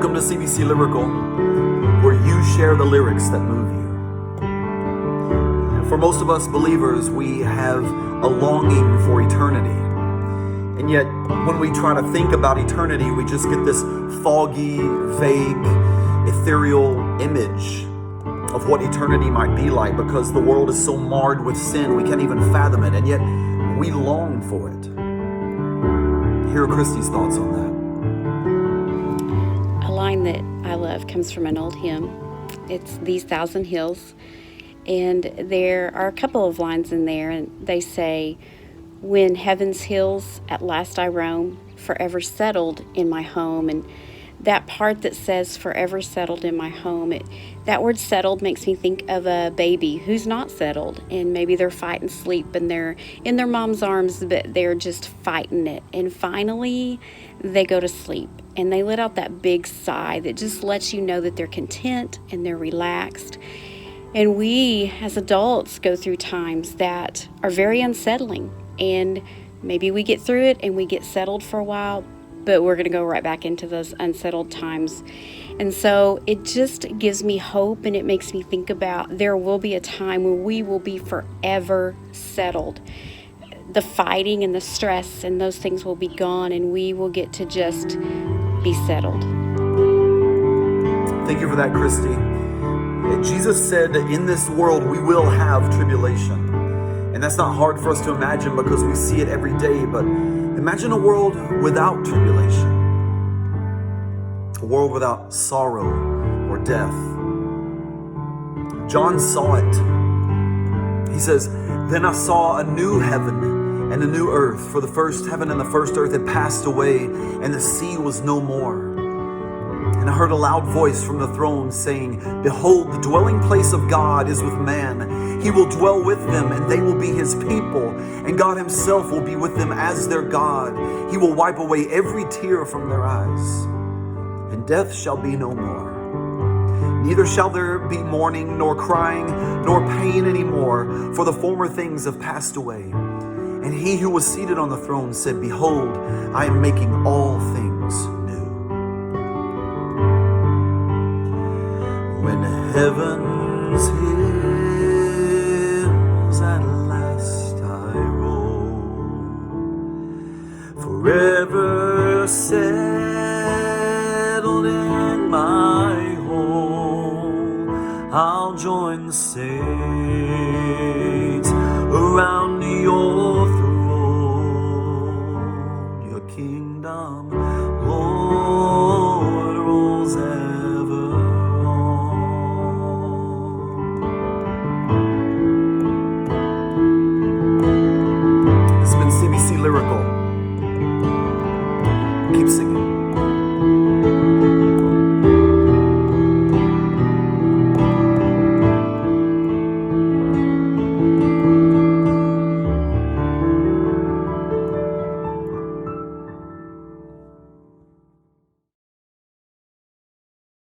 Welcome to CBC Lyrical, where you share the lyrics that move you. For most of us believers, we have a longing for eternity. And yet, when we try to think about eternity, we just get this foggy, vague, ethereal image of what eternity might be like, because the world is so marred with sin, we can't even fathom it. And yet, we long for it. Here are Christy's thoughts on that. A line that I love comes from an old hymn. It's These Thousand Hills. And there are a couple of lines in there, and they say, when heaven's hills at last I roam, forever settled in my home. And that part that says forever settled in my home, that word settled makes me think of a baby who's not settled, and maybe they're fighting sleep and they're in their mom's arms, but they're just fighting it. And finally they go to sleep and they let out that big sigh that just lets you know that they're content and they're relaxed. And we as adults go through times that are very unsettling, and maybe we get through it and we get settled for a while, but we're going to go right back into those unsettled times. And so it just gives me hope, and it makes me think about there will be a time when we will be forever settled. The fighting and the stress and those things will be gone, and we will get to just be settled. Thank you for that, Christy. Jesus said that in this world we will have tribulation. And that's not hard for us to imagine because we see it every day. But imagine a world without tribulation. A world without sorrow or death. John saw it. He says, then I saw a new heaven and a new earth. For the first heaven and the first earth had passed away, and the sea was no more. And I heard a loud voice from the throne saying, behold, the dwelling place of God is with man. He will dwell with them, and they will be his people. And God himself will be with them as their God. He will wipe away every tear from their eyes. And death shall be no more. Neither shall there be mourning, nor crying, nor pain anymore, for the former things have passed away. And he who was seated on the throne said, behold, I am making all things new. When heaven's hills at last I roam, forever settled in my home, I'll join the saints